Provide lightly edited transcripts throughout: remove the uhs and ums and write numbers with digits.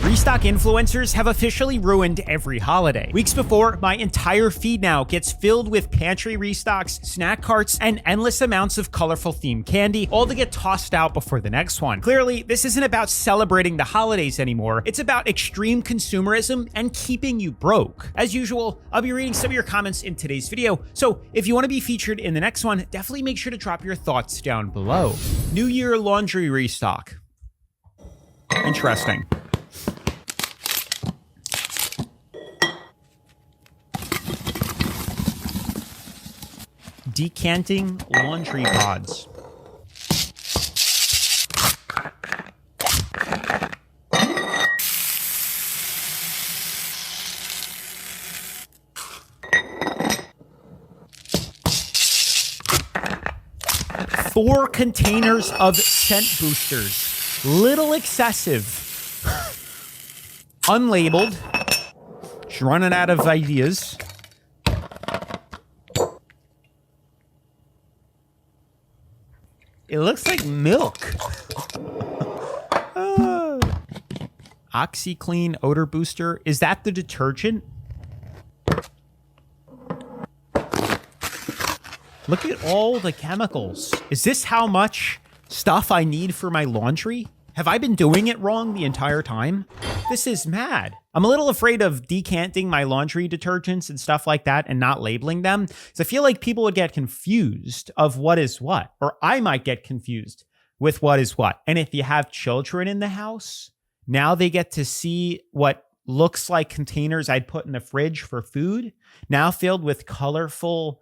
Restock influencers have officially ruined every holiday. Weeks before, my entire feed now gets filled with pantry restocks, snack carts, and endless amounts of colorful themed candy, all to get tossed out before the next one. Clearly, this isn't about celebrating the holidays anymore. It's about extreme consumerism and keeping you broke. As usual, I'll be reading some of your comments in today's video, so if you want to be featured in the next one, definitely make sure to drop your thoughts down below. New Year laundry restock. Interesting. Decanting laundry pods. Four containers of scent boosters. Little excessive. Unlabeled. Just running out of ideas. It looks like milk. OxyClean odor booster. Is that the detergent? Look at all the chemicals. Is this how much stuff I need for my laundry? Have I been doing it wrong the entire time? This is mad. I'm a little afraid of decanting my laundry detergents and stuff like that and not labeling them, because I feel like people would get confused of what is what, or I might get confused with what is what. And if you have children in the house, now they get to see what looks like containers I'd put in the fridge for food, now filled with colorful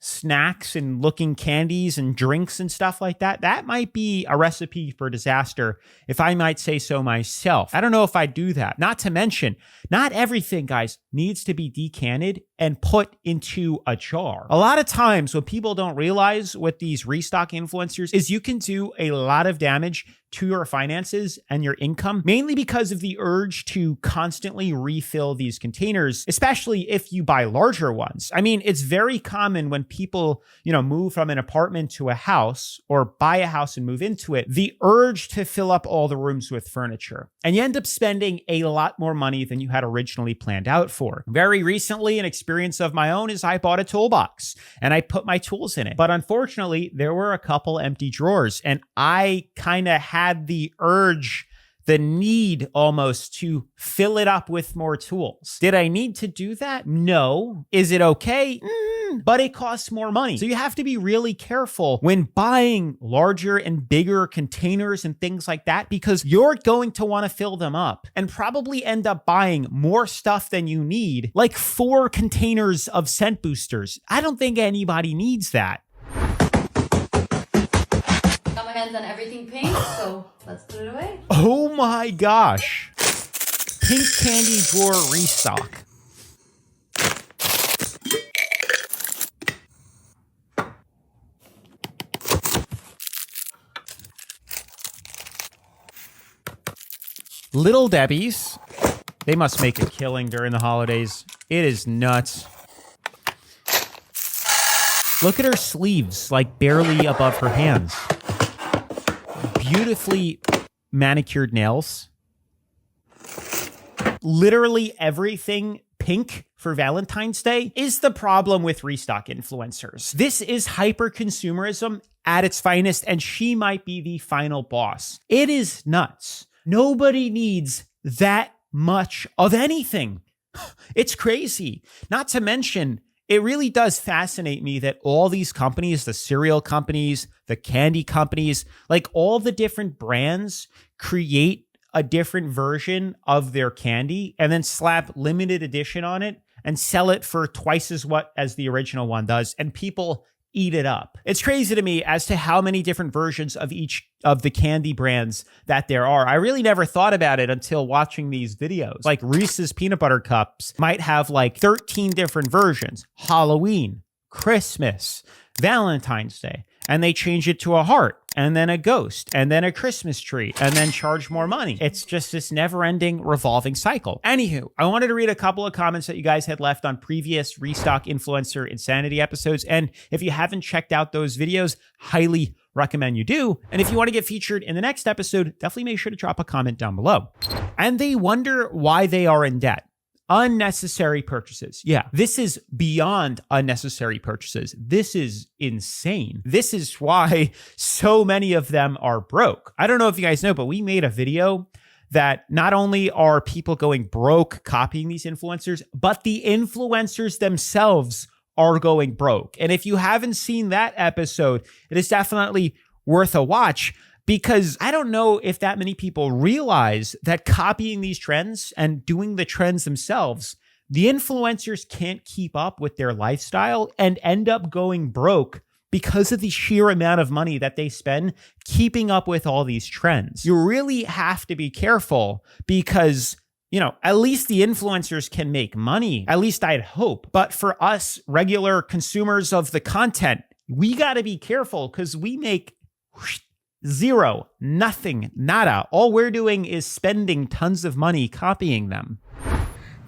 snacks and looking candies and drinks and stuff like that. That might be a recipe for disaster, if I might say so myself. I don't know if I do that. Not to mention, not everything, guys, needs to be decanted and put into a jar. A lot of times what people don't realize with these restock influencers is you can do a lot of damage to your finances and your income, mainly because of the urge to constantly refill these containers, especially if you buy larger ones. I mean, it's very common when people, move from an apartment to a house or buy a house and move into it, the urge to fill up all the rooms with furniture. And you end up spending a lot more money than you had originally planned out for. Very recently, an experience of my own is I bought a toolbox and I put my tools in it. But unfortunately, there were a couple empty drawers and I kind of had the urge, the need almost to fill it up with more tools. Did I need to do that? No. Is it okay? But it costs more money. So you have to be really careful when buying larger and bigger containers and things like that, because you're going to want to fill them up and probably end up buying more stuff than you need, like 4 containers of scent boosters. I don't think anybody needs that. Got my hands on everything pink, so let's put it away. Oh my gosh. Pink candy drawer restock. Little Debbie's. They must make a killing during the holidays. It is nuts. Look at her sleeves, like barely above her hands. Beautifully manicured nails. Literally everything pink for Valentine's Day is the problem with restock influencers. This is hyper consumerism at its finest, and she might be the final boss. It is nuts. Nobody needs that much of anything. It's crazy. Not to mention, it really does fascinate me that all these companies, the cereal companies, the candy companies, like all the different brands create a different version of their candy and then slap limited edition on it and sell it for twice as the original one does. And people eat it up. It's crazy to me as to how many different versions of each of the candy brands that there are. I really never thought about it until watching these videos. Like Reese's peanut butter cups might have like 13 different versions. Halloween, Christmas, Valentine's Day. And they change it to a heart and then a ghost and then a Christmas tree and then charge more money. It's just this never-ending revolving cycle. Anywho, I wanted to read a couple of comments that you guys had left on previous Restock Influencer Insanity episodes. And if you haven't checked out those videos, highly recommend you do. And if you want to get featured in the next episode, definitely make sure to drop a comment down below. And they wonder why they are in debt. Unnecessary purchases. Yeah, this is beyond unnecessary purchases. This is insane. This is why so many of them are broke. I don't know if you guys know, but we made a video that not only are people going broke copying these influencers, but the influencers themselves are going broke. And if you haven't seen that episode, it is definitely worth a watch, because I don't know if that many people realize that copying these trends and doing the trends themselves, the influencers can't keep up with their lifestyle and end up going broke because of the sheer amount of money that they spend keeping up with all these trends. You really have to be careful because, you know, at least the influencers can make money. At least I'd hope. But for us regular consumers of the content, we got to be careful because we make zero, nothing, nada. All we're doing is spending tons of money copying them.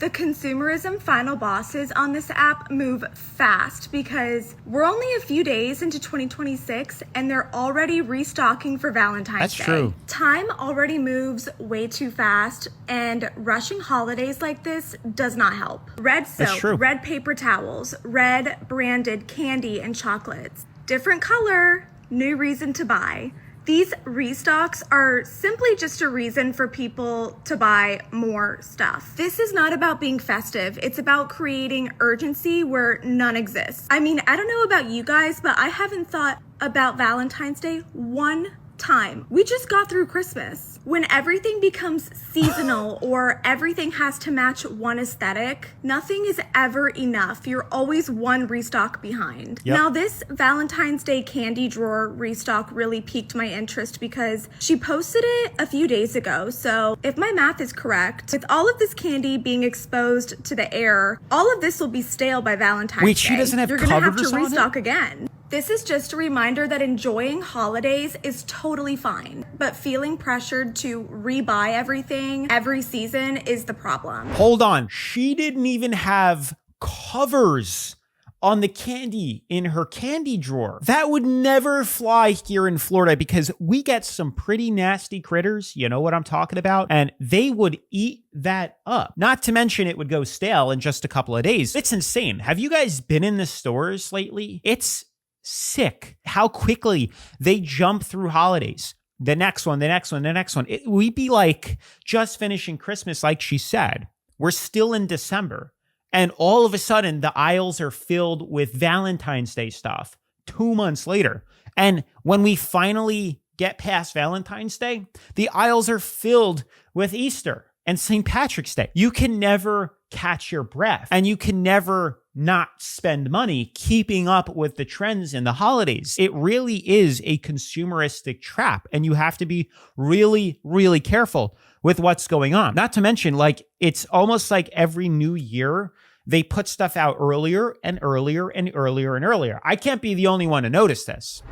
The consumerism final bosses on this app move fast because we're only a few days into 2026 and they're already restocking for Valentine's Day. That's true. Time already moves way too fast, and rushing holidays like this does not help. Red soap, red paper towels, red branded candy and chocolates. Different color, new reason to buy. These restocks are simply just a reason for people to buy more stuff. This is not about being festive. It's about creating urgency where none exists. I mean, I don't know about you guys, but I haven't thought about Valentine's Day one time. We just got through Christmas. When everything becomes seasonal or everything has to match one aesthetic, nothing is ever enough. You're always one restock behind. Yep. Now, this Valentine's Day candy drawer restock really piqued my interest because she posted it a few days ago. So if my math is correct, with all of this candy being exposed to the air, all of this will be stale by Valentine's Day. Wait, she doesn't have You're gonna have covers to on restock it? again. This is just a reminder that enjoying holidays is totally fine, but feeling pressured to rebuy everything every season is the problem. Hold on. She didn't even have covers on the candy in her candy drawer. That would never fly here in Florida because we get some pretty nasty critters. You know what I'm talking about? And they would eat that up. Not to mention it would go stale in just a couple of days. It's insane. Have you guys been in the stores lately? It's sick how quickly they jump through holidays. The next one, the next one, the next one. We'd be like just finishing Christmas, like she said. We're still in December. And all of a sudden, the aisles are filled with Valentine's Day stuff 2 months later. And when we finally get past Valentine's Day, the aisles are filled with Easter and St. Patrick's Day. You can never catch your breath, and you can never not spend money keeping up with the trends in the holidays. It really is a consumeristic trap, and you have to be really, really careful with what's going on. Not to mention, like, it's almost like every new year, they put stuff out earlier and earlier and earlier and earlier. I can't be the only one to notice this.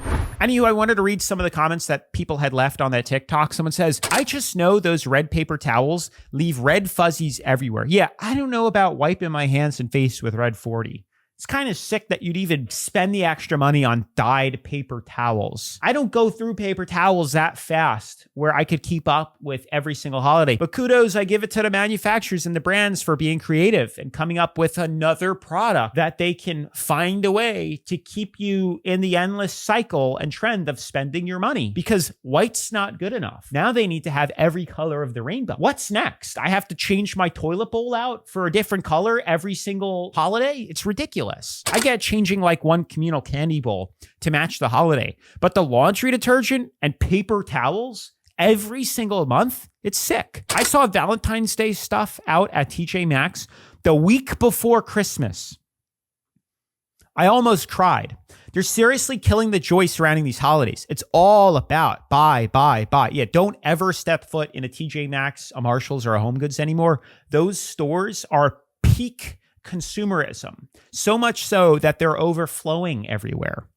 Anywho, I wanted to read some of the comments that people had left on that TikTok. Someone says, I just know those red paper towels leave red fuzzies everywhere. Yeah, I don't know about wiping my hands and face with red 40. It's kind of sick that you'd even spend the extra money on dyed paper towels. I don't go through paper towels that fast where I could keep up with every single holiday. But kudos, I give it to the manufacturers and the brands for being creative and coming up with another product that they can find a way to keep you in the endless cycle and trend of spending your money, because white's not good enough. Now they need to have every color of the rainbow. What's next? I have to change my toilet bowl out for a different color every single holiday? It's ridiculous. I get changing like one communal candy bowl to match the holiday, but the laundry detergent and paper towels every single month, it's sick. I saw Valentine's Day stuff out at TJ Maxx the week before Christmas. I almost cried. They're seriously killing the joy surrounding these holidays. It's all about buy, buy, buy. Yeah, don't ever step foot in a TJ Maxx, a Marshalls, or a Home Goods anymore. Those stores are peak consumerism. So much so that they're overflowing everywhere.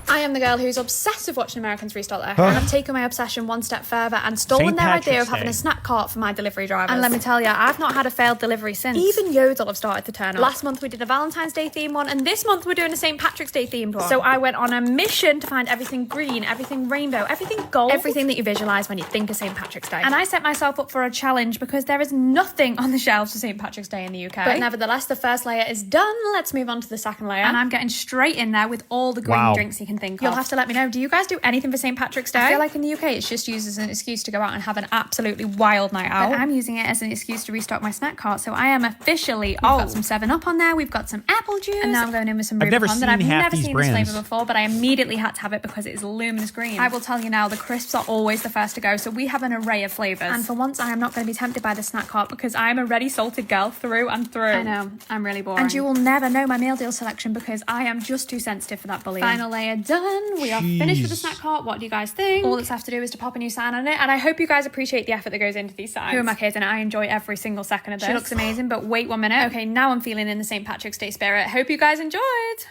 I am the girl who's obsessed with watching Americans restock their home. And I've taken my obsession one step further and stolen their idea of having a snack cart for my delivery drivers. And let me tell you, I've not had a failed delivery since. Even Yodel have started to turn up. Last month we did a Valentine's Day theme one, and this month we're doing a St. Patrick's Day themed one. So I went on a mission to find everything green, everything rainbow, everything gold, everything that you visualise when you think of St. Patrick's Day. And I set myself up for a challenge because there is nothing on the shelves for St. Patrick's Day in the UK. But nevertheless, the first layer is done. Let's move on to the second layer. And I'm getting straight in there with all the green drinks you can think of. You'll have to let me know, do you guys do anything for St. Patrick's Day? I feel like in the UK it's just used as an excuse to go out and have an absolutely wild night out. But I'm using it as an excuse to restock my snack cart, so I am officially, we've got some 7-Up on there, we've got some apple juice, and now I'm going in with some Rubicon that I've never seen this flavour before, but I immediately had to have it because it is luminous green. I will tell you now, the crisps are always the first to go, so we have an array of flavours. And for once, I am not going to be tempted by the snack cart because I am a ready salted girl through and through. I know, I'm really boring. And you will never know my meal deal selection because I am just too sensitive for that bullying. Final layer done. We are finished with the snack cart. What do you guys think? All that's left to do is to pop a new sign on it, and I hope you guys appreciate the effort that goes into these signs. Who am I kidding? I enjoy every single second of this. She looks amazing, but wait 1 minute. Okay, now I'm feeling in the St. Patrick's Day spirit. Hope you guys enjoyed.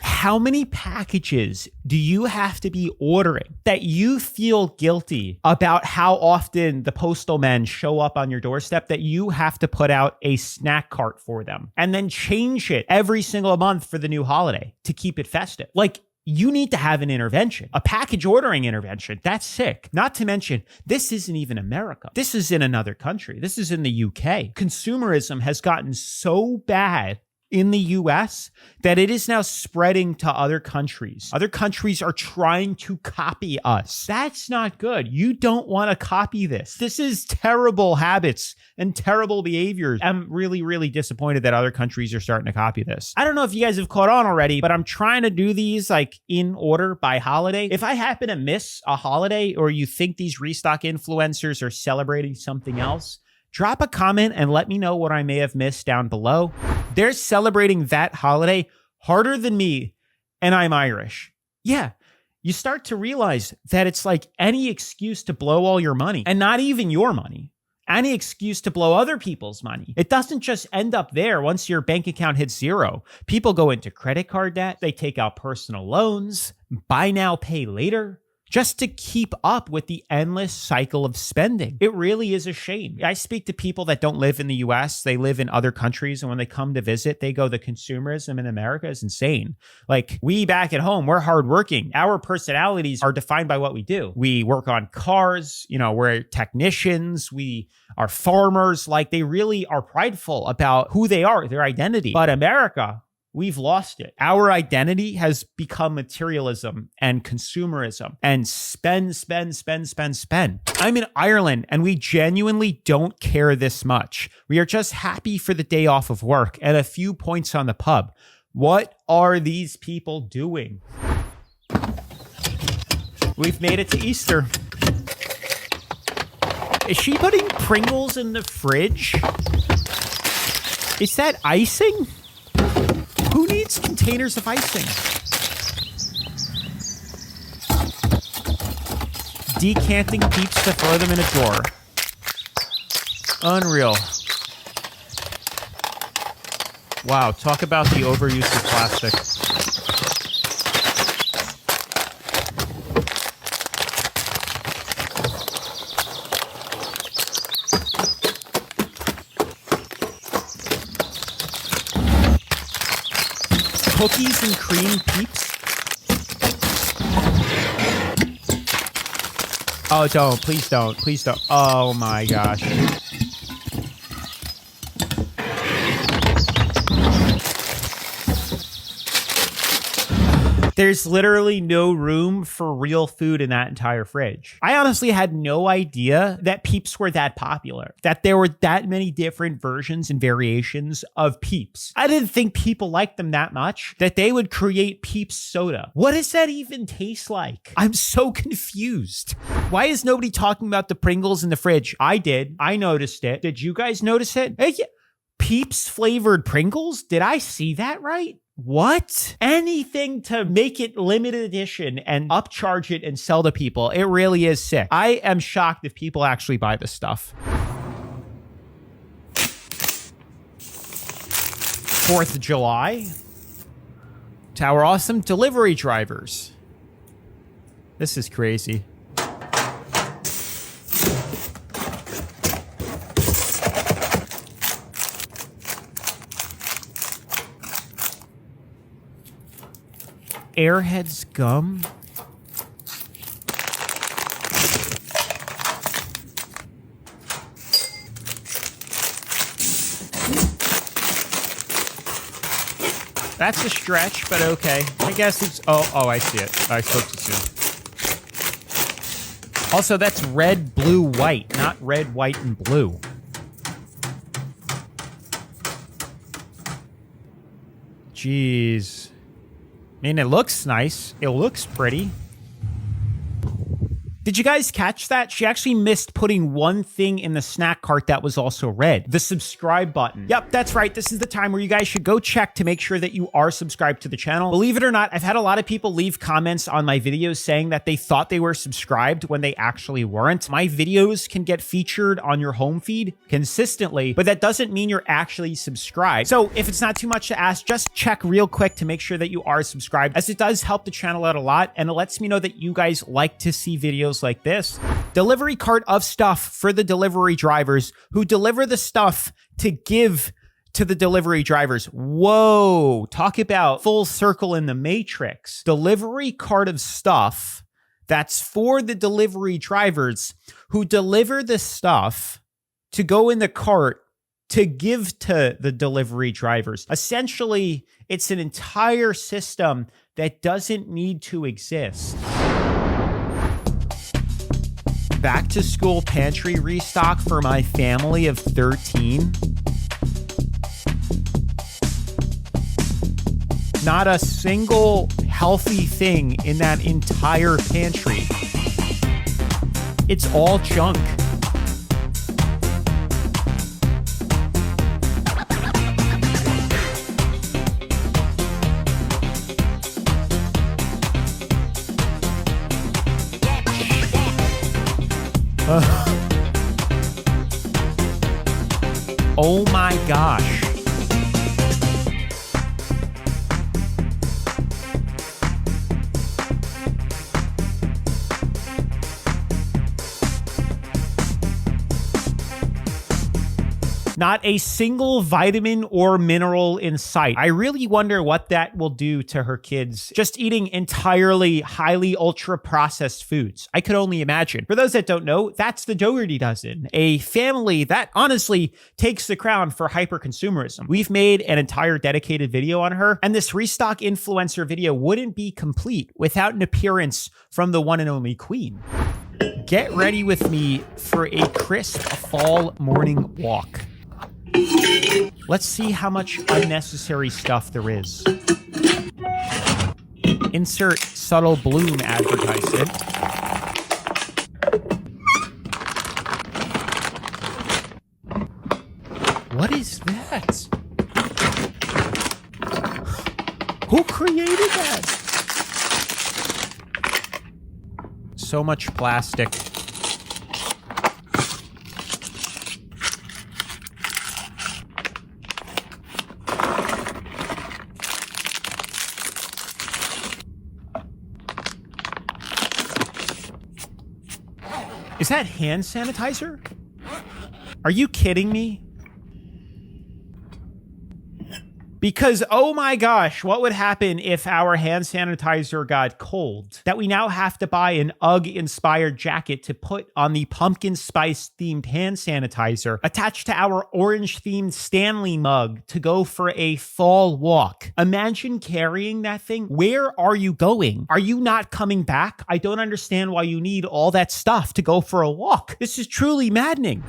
How many packages do you have to be ordering that you feel guilty about how often the postal men show up on your doorstep that you have to put out a snack cart for them and then change it every single month for the new holiday to keep it festive? Like, you need to have an intervention, a package ordering intervention. That's sick. Not to mention, this isn't even America. This is in another country. This is in the UK. Consumerism has gotten so bad in the US that it is now spreading to other countries. Other countries are trying to copy us. That's not good. You don't want to copy this. This is terrible habits and terrible behaviors. I'm really, really disappointed that other countries are starting to copy this. I don't know if you guys have caught on already, but I'm trying to do these like in order by holiday. If I happen to miss a holiday or you think these restock influencers are celebrating something else, drop a comment and let me know what I may have missed down below. They're celebrating that holiday harder than me, and I'm Irish. Yeah, you start to realize that it's like any excuse to blow all your money, and not even your money. Any excuse to blow other people's money. It doesn't just end up there once your bank account hits zero. People go into credit card debt, they take out personal loans, buy now, pay later, just to keep up with the endless cycle of spending. It really is a shame. I speak to people that don't live in the US, they live in other countries, and when they come to visit, they go, the consumerism in America is insane. Like, we back at home, we're hardworking. Our personalities are defined by what we do. We work on cars, we're technicians, we are farmers. Like, they really are prideful about who they are, their identity. But America, we've lost it. Our identity has become materialism and consumerism and spend. I'm in Ireland and we genuinely don't care this much. We are just happy for the day off of work and a few points on the pub. What are these people doing? We've made it to Easter. Is she putting Pringles in the fridge? Is that icing? Who needs containers of icing? Decanting Peeps to throw them in a drawer. Unreal. Wow, talk about the overuse of plastic. Cookies and cream Peeps? Oh, don't. Please don't. Please don't. Oh my gosh. There's literally no room for real food in that entire fridge. I honestly had no idea that Peeps were that popular, that there were that many different versions and variations of Peeps. I didn't think people liked them that much, that they would create Peeps soda. What does that even taste like? I'm so confused. Why is nobody talking about the Pringles in the fridge? I did. I noticed it. Did you guys notice it? Hey, Peeps flavored Pringles? Did I see that right? What? Anything to make it limited edition and upcharge it and sell to people. It really is sick. I am shocked if people actually buy this stuff. 4th of July. To our awesome delivery drivers. This is crazy. Airheads gum? That's a stretch, but okay. I guess it's... Oh, I see it. I spoke too soon. Also, that's red, blue, white, not red, white, and blue. Jeez. I mean, it looks nice. It looks pretty. Did you guys catch that? She actually missed putting one thing in the snack cart that was also red. The subscribe button. Yep, that's right. This is the time where you guys should go check to make sure that you are subscribed to the channel. Believe it or not, I've had a lot of people leave comments on my videos saying that they thought they were subscribed when they actually weren't. My videos can get featured on your home feed consistently, but that doesn't mean you're actually subscribed. So if it's not too much to ask, just check real quick to make sure that you are subscribed, as it does help the channel out a lot, and it lets me know that you guys like to see videos like this. Delivery cart of stuff for the delivery drivers who deliver the stuff to give to the delivery drivers. Whoa, talk about full circle in the Matrix. Delivery cart of stuff that's for the delivery drivers who deliver the stuff to go in the cart to give to the delivery drivers. Essentially, it's an entire system that doesn't need to exist. Back to school pantry restock for my family of 13. Not a single healthy thing in that entire pantry. It's all junk. Oh my gosh. Not a single vitamin or mineral in sight. I really wonder what that will do to her kids just eating entirely highly ultra processed foods. I could only imagine. For those that don't know, that's the Doherty Dozen, a family that honestly takes the crown for hyper-consumerism. We've made an entire dedicated video on her, and this restock influencer video wouldn't be complete without an appearance from the one and only queen. Get ready with me for a crisp fall morning walk. Let's see how much unnecessary stuff there is. Insert subtle bloom advertisement. What is that? Who created that? So much plastic. Is that hand sanitizer? Are you kidding me? Because, oh my gosh, what would happen if our hand sanitizer got cold? That we now have to buy an UGG-inspired jacket to put on the pumpkin spice-themed hand sanitizer attached to our orange-themed Stanley mug to go for a fall walk. Imagine carrying that thing. Where are you going? Are you not coming back? I don't understand why you need all that stuff to go for a walk. This is truly maddening.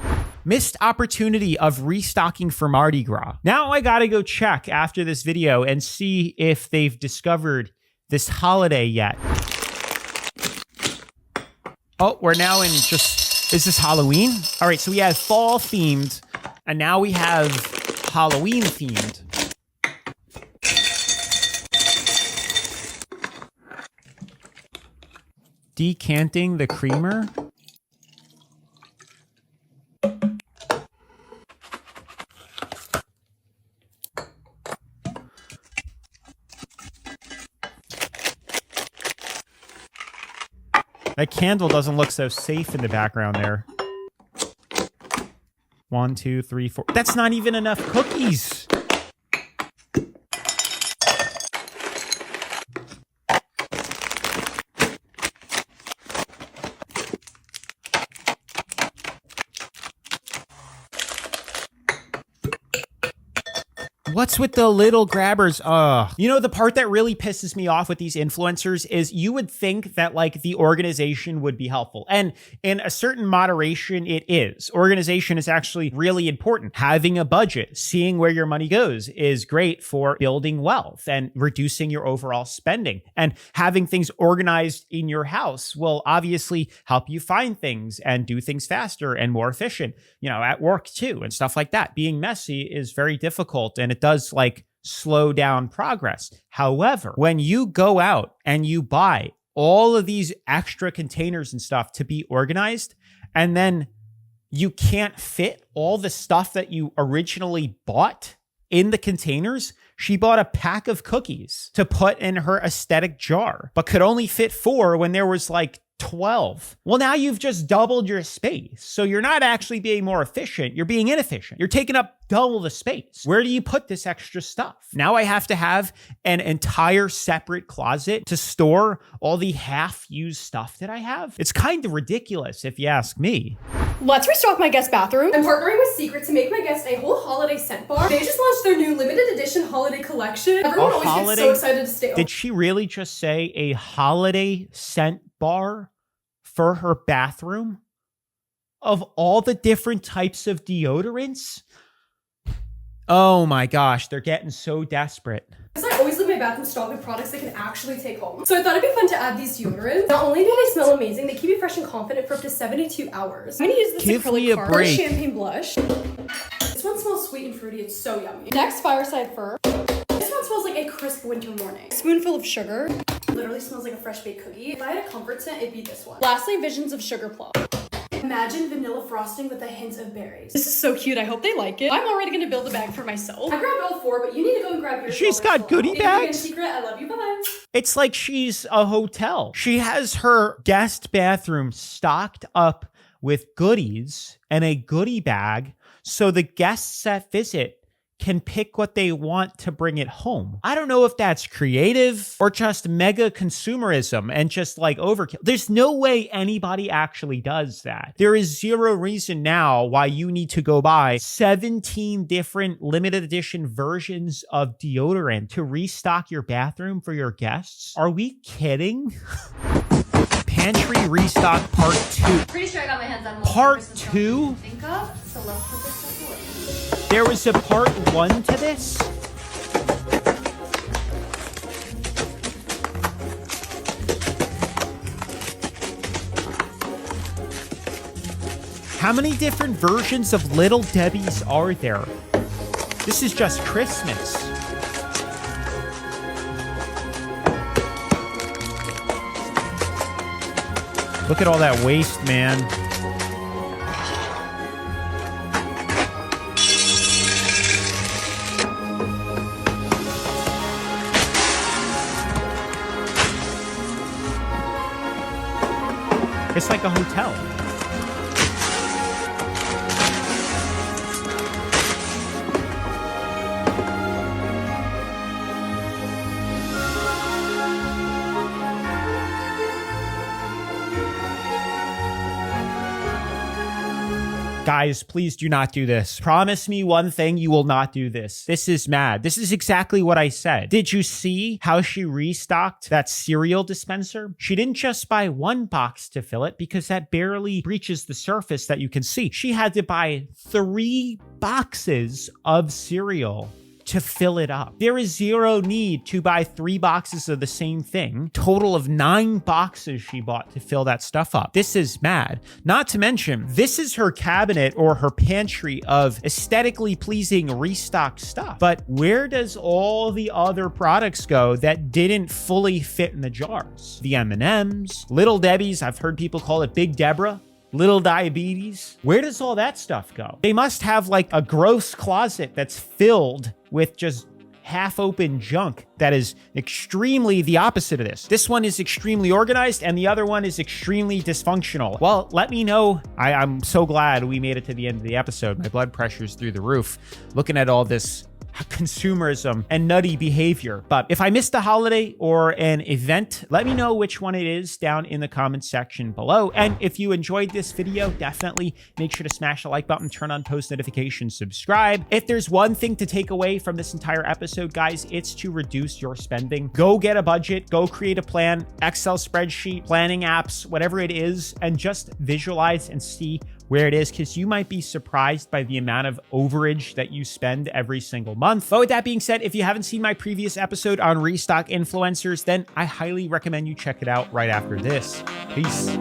Missed opportunity of restocking for Mardi Gras. Now I gotta go check after this video and see if they've discovered this holiday yet. Oh, we're now in just... Is this Halloween? All right, so we have fall themed, and now we have Halloween themed. Decanting the creamer. That candle doesn't look so safe in the background there. 1, 2, 3, 4. That's not even enough cookies. What's with the little grabbers? You know, the part that really pisses me off with these influencers is you would think that like the organization would be helpful. And in a certain moderation, it is. Organization is actually really important. Having a budget, seeing where your money goes is great for building wealth and reducing your overall spending. And having things organized in your house will obviously help you find things and do things faster and more efficient, you know, at work too, and stuff like that. Being messy is very difficult, and it does like slow down progress. However, when you go out and you buy all of these extra containers and stuff to be organized, and then you can't fit all the stuff that you originally bought in the containers. She bought a pack of cookies to put in her aesthetic jar, but could only fit 4 when there was like 12. Well, now you've just doubled your space. So you're not actually being more efficient. You're being inefficient. You're taking up double the space. Where do you put this extra stuff? Now I have to have an entire separate closet to store all the half-used stuff that I have. It's kind of ridiculous if you ask me. Let's restock my guest bathroom. I'm partnering with Secret to make my guests a whole holiday scent bar. They just launched their new limited edition holiday collection. Everyone always gets so excited to stay. Did she really just say a holiday scent bar for her bathroom? Of all the different types of deodorants? Oh my gosh, they're getting so desperate. I always leave my bathroom stocked with products I can actually take home. So I thought it'd be fun to add these deodorants. Not only do they smell amazing, they keep you fresh and confident for up to 72 hours. I'm gonna use this acrylic car champagne blush. This one smells sweet and fruity, it's so yummy. Next, Fireside Fur. This one smells like a crisp winter morning. Spoonful of sugar. Literally smells like a fresh baked cookie. If I had a comfort scent, it'd be this one. Lastly, Visions of Sugar Plum. Imagine vanilla frosting with a hint of berries. This is so cute. I hope they like it. I'm already gonna build a bag for myself. I grabbed all 4, but you need to go and grab yours. She's got goodie bags. Secret, I love you. Bye-bye. It's like she's a hotel. She has her guest bathroom stocked up with goodies and a goodie bag so the guests that visit can pick what they want to bring it home. I don't know if that's creative or just mega consumerism and just like overkill. There's no way anybody actually does that. There is zero reason now why you need to go buy 17 different limited edition versions of deodorant to restock your bathroom for your guests. Are we kidding? Pantry Restock Part 2. Pretty sure I got my hands on Part 2? Think of, so let's put this stuff away. There was a part 1 to this? How many different versions of Little Debbie's are there? This is just Christmas. Look at all that waste, man. It's like a hotel. Guys, please do not do this. Promise me one thing, you will not do this. This is mad. This is exactly what I said. Did you see how she restocked that cereal dispenser? She didn't just buy 1 box to fill it because that barely breaches the surface that you can see. She had to buy 3 boxes of cereal to fill it up. There is zero need to buy 3 boxes of the same thing. Total of 9 boxes she bought to fill that stuff up. This is mad. Not to mention, this is her cabinet or her pantry of aesthetically pleasing restocked stuff. But where does all the other products go that didn't fully fit in the jars? The M&Ms, Little Debbie's, I've heard people call it Big Deborah. Little diabetes. Where does all that stuff go? They must have like a gross closet that's filled with just half-open junk that is extremely the opposite of this. This one is extremely organized and the other one is extremely dysfunctional. Well, let me know. I'm so glad we made it to the end of the episode. My blood pressure's through the roof looking at all this consumerism and nutty behavior. But if I missed a holiday or an event, let me know which one it is down in the comments section below. And if you enjoyed this video, definitely make sure to smash the like button, turn on post notifications, subscribe. If there's one thing to take away from this entire episode, guys, it's to reduce your spending. Go get a budget, go create a plan, Excel spreadsheet, planning apps, whatever it is, and just visualize and see where it is, because you might be surprised by the amount of overage that you spend every single month. But with that being said, if you haven't seen my previous episode on Restock influencers, then I highly recommend you check it out right after this. Peace.